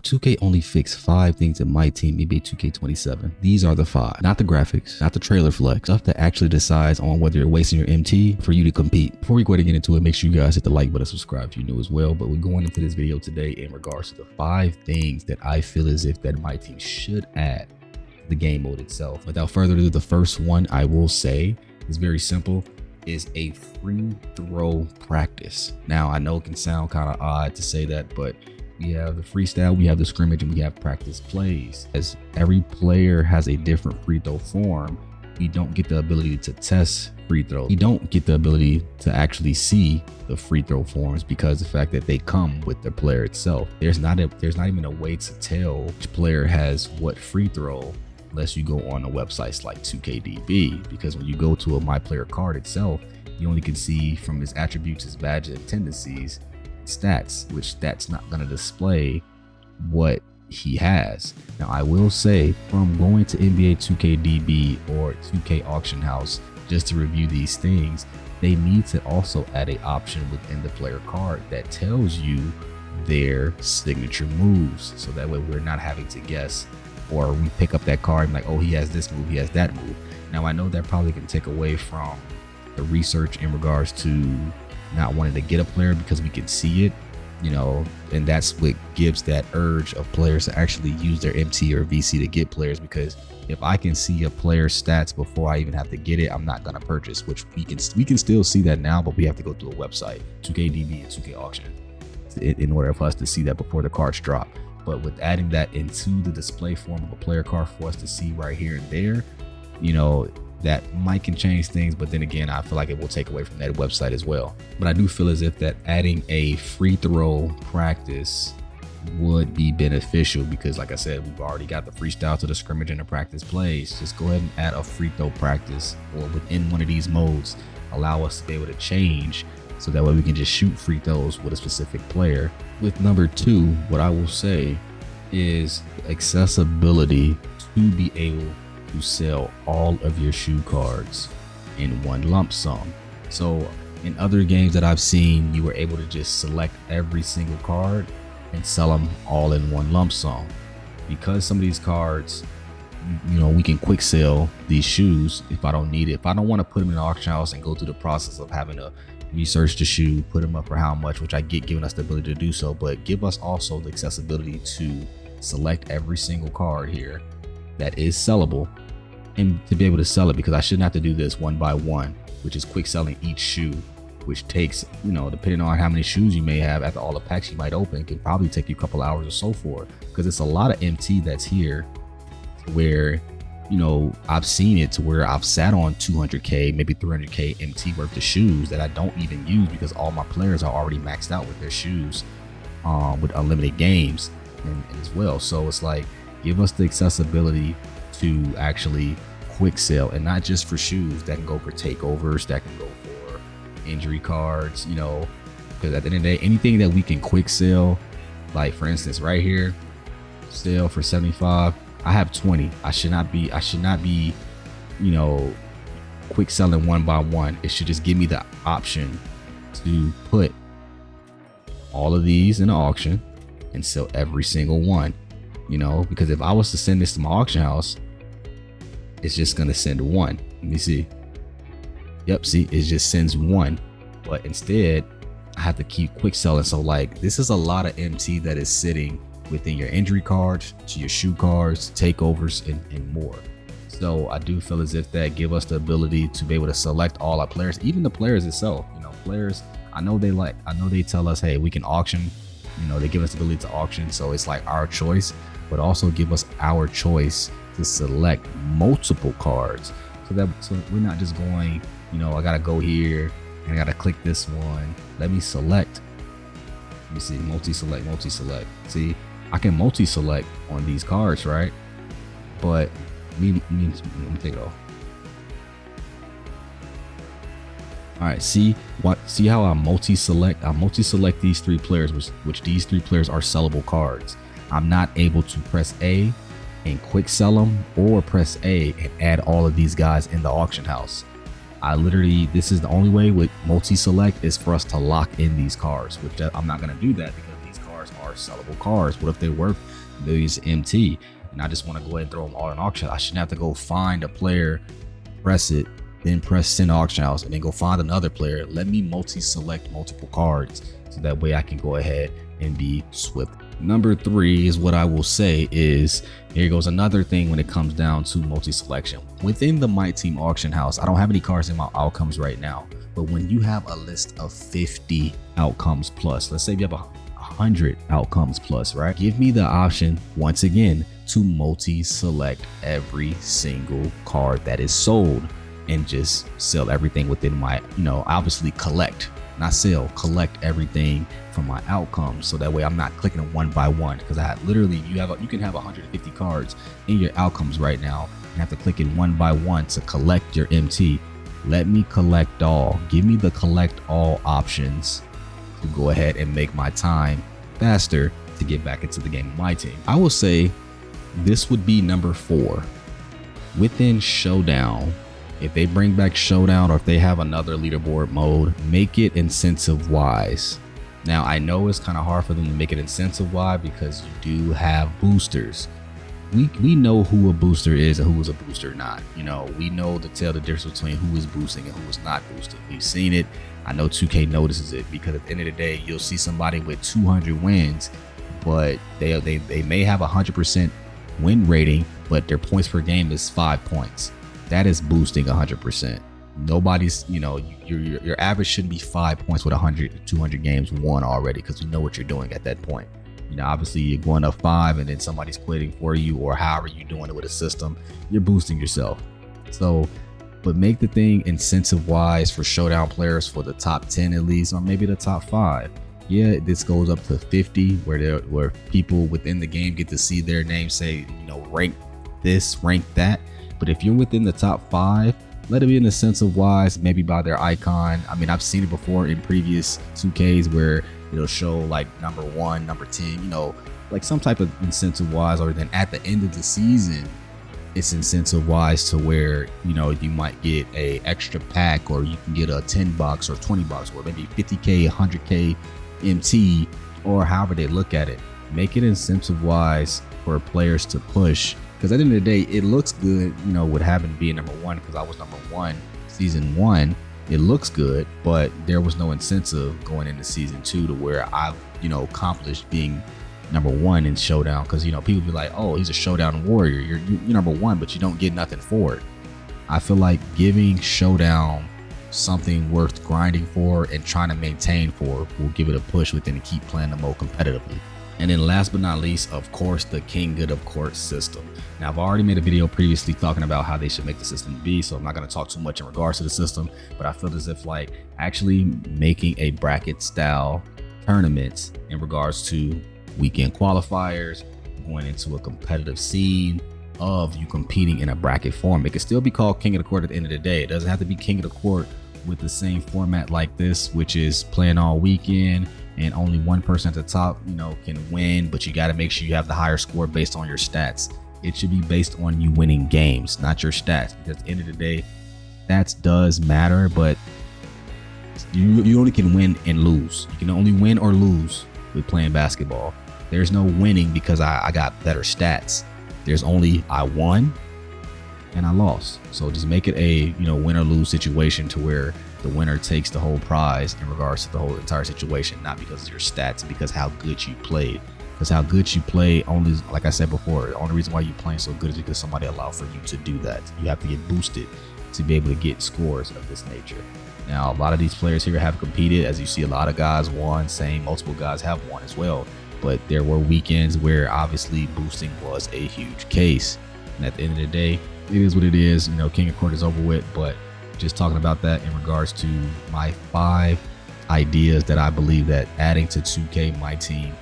2K only fixed 5 things in MyTEAM NBA 2K27. These are the 5. Not the graphics, not the trailer flex, stuff that actually decides on whether you're wasting your MT for you to compete. Before we go ahead and get into it, make sure you guys hit the like button, subscribe if you're new as well. But we're going into this video today in regards to the 5 things that I feel as if that MyTEAM should add to the game mode itself. Without further ado, the first one I will say is very simple. Is a free throw practice. Now I know it can sound kind of odd to say that, but we have the freestyle, we have the scrimmage, and we have practice plays. As every player has a different free throw form, we don't get the ability to test free throws. We don't get the ability to actually see the free throw forms because of the fact that they come with the player itself. There's not even a way to tell which player has what free throw unless you go on the websites like 2KDB, because when you go to a My Player card itself, you only can see from his attributes, his badges, and tendencies, stats, which that's not going to display what he has. Now I will say, from going to NBA 2KDB or 2K Auction House just to review these things, they need to also add an option within the player card that tells you their signature moves, so that way we're not having to guess, or we pick up that card and like, oh, he has this move, he has that move. Now I know that probably can take away from the research in regards to not wanting to get a player because we can see it, you know, and that's what gives that urge of players to actually use their MT or VC to get players, because if I can see a player's stats before I even have to get it, I'm not going to purchase, which we can still see that now, but we have to go to a website, 2KDB and 2K Auction, in order for us to see that before the cards drop. But with adding that into the display form of a player card for us to see right here and there, you know, that might can change things. But then again, I feel like it will take away from that website as well. But I do feel as if that adding a free throw practice would be beneficial, because like I said, we've already got the freestyle to the scrimmage and the practice plays. Just go ahead and add a free throw practice, or within one of these modes, allow us to be able to change, so that way we can just shoot free throws with a specific player. With number 2, what I will say is accessibility to be able to sell all of your shoe cards in one lump sum. So in other games that I've seen, you were able to just select every single card and sell them all in one lump sum. Because some of these cards, you know, we can quick sell these shoes if I don't need it. If I don't want to put them in an auction house and go through the process of having to research the shoe, put them up for how much, which I get giving us the ability to do so, but give us also the accessibility to select every single card here that is sellable, and to be able to sell it, because I shouldn't have to do this one by one, which is quick selling each shoe, which takes, you know, depending on how many shoes you may have after all the packs you might open, can probably take you a couple hours or so for it, because it's a lot of MT that's here where, you know, I've seen it to where I've sat on 200k, maybe 300k MT worth of shoes that I don't even use, because all my players are already maxed out with their shoes, with unlimited games and as well. So it's like, give us the accessibility to actually quick sell, and not just for shoes, that can go for takeovers, that can go for injury cards, you know, because at the end of the day, anything that we can quick sell, like for instance right here, sell for 75, I have 20. I should not be, you know, quick selling one by one. It should just give me the option to put all of these in the auction and sell every single one, you know, because if I was to send this to my auction house, it's just going to send one. Let me see. Yep. See, it just sends one, but instead I have to keep quick selling. So like, this is a lot of MT that is sitting within your injury cards, to your shoe cards, takeovers, and more. So I do feel as if that give us the ability to be able to select all our players, even the players itself. You know, players, I know they tell us, hey, we can auction, you know, they give us the ability to auction, so it's like our choice, but also give us our choice to select multiple cards, so we're not just going, you know, I gotta go here and I gotta click this one, let me select, let me see, multi-select. See, I can multi-select on these cards, right? But let me take it off. All right, see how I multi-select? I multi-select these 3 players, which these 3 players are sellable cards. I'm not able to press A and quick sell them, or press A and add all of these guys in the auction house. This is the only way with multi-select is for us to lock in these cards, which I'm not gonna do that, because these cards are sellable cards. What if they're worth millions MT, and I just want to go ahead and throw them all in auction. I shouldn't have to go find a player, press it, then press send auction house, and then go find another player. Let me multi-select multiple cards so that way I can go ahead and be swift. Number 3 is what I will say is, here goes another thing when it comes down to multi-selection. Within the MyTEAM auction house, I don't have any cards in my outcomes right now, but when you have a list of 50 outcomes plus, let's say you have 100 outcomes plus, right? Give me the option once again to multi-select every single card that is sold and just sell everything within my, obviously collect, not sell, collect everything from my outcomes, so that way I'm not clicking them one by one, because I literally you can have 150 cards in your outcomes right now and have to click it one by one to collect your MT. Let me collect all. Give me the collect all options to go ahead and make my time faster to get back into the game of MyTEAM. I will say this would be number 4 within Showdown. If they bring back Showdown, or if they have another leaderboard mode, make it incentive wise. Now, I know it's kind of hard for them to make it incentive wise because you do have boosters. We know who a booster is and who is a booster not. We know to tell the difference between who is boosting and who is not boosting. We've seen it. I know 2K notices it, because at the end of the day, you'll see somebody with 200 wins, but they may have 100% win rating, but their points per game is 5 points. That is boosting 100%. Nobody's, your average shouldn't be 5 points with 100, 200 games won already, because you know what you're doing at that point. Obviously you're going up 5 and then somebody's quitting for you, or however you're doing it with a system, you're boosting yourself. So, but make the thing incentive wise for Showdown players, for the top 10 at least, or maybe the top 5. Yeah, this goes up to 50 where people within the game get to see their name say, rank this, rank that. But if you're within the top 5, let it be in the sense of wise, maybe by their icon. I mean, I've seen it before in previous 2Ks where it'll show like number 1, number 10, like some type of incentive wise, or then at the end of the season, it's incentive wise to where, you might get a extra pack, or you can get a 10 box or 20 box, or maybe 50K, 100K MT, or however they look at it. Make it incentive wise for players to push. Because at the end of the day, it looks good, with having being number 1, because I was number 1 season 1. It looks good, but there was no incentive going into season 2 to where I've, accomplished being number 1 in Showdown. Because, people be like, oh, he's a Showdown warrior. You're number 1, but you don't get nothing for it. I feel like giving Showdown something worth grinding for and trying to maintain for will give it a push within to keep playing the mode competitively. And then last but not least, of course, the king good of course system. Now, I've already made a video previously talking about how they should make the system be, so I'm not going to talk too much in regards to the system, but I feel as if like actually making a bracket style tournaments in regards to weekend qualifiers, going into a competitive scene of you competing in a bracket form. It could still be called king of the court at the end of the day. It doesn't have to be king of the court with the same format like this, which is playing all weekend and only one person at the top, can win, but you got to make sure you have the higher score based on your stats. It should be based on you winning games, not your stats, because at the end of the day, stats does matter, but you only can win and lose. You can only win or lose with playing basketball. There's no winning because I got better stats. There's only I won and I lost. So just make it a win or lose situation to where the winner takes the whole prize in regards to the whole entire situation, not because of your stats, because how good you played. Because how good you play, only, like I said before, the only reason why you're playing so good is because somebody allowed for you to do that. You have to get boosted to be able to get scores of this nature. Now, a lot of these players here have competed. As you see, a lot of guys won, same multiple guys have won as well. But there were weekends where obviously boosting was a huge case. And at the end of the day, it is what it is. King of Court is over with, but just talking about that in regards to my 5 ideas that I believe that adding to 2K MyTEAM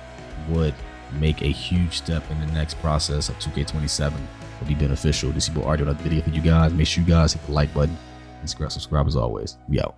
would make a huge step in the next process of 2K27 will be beneficial. This is your boy RJ with another video for you guys. Make sure you guys hit the like button and subscribe as always. We out.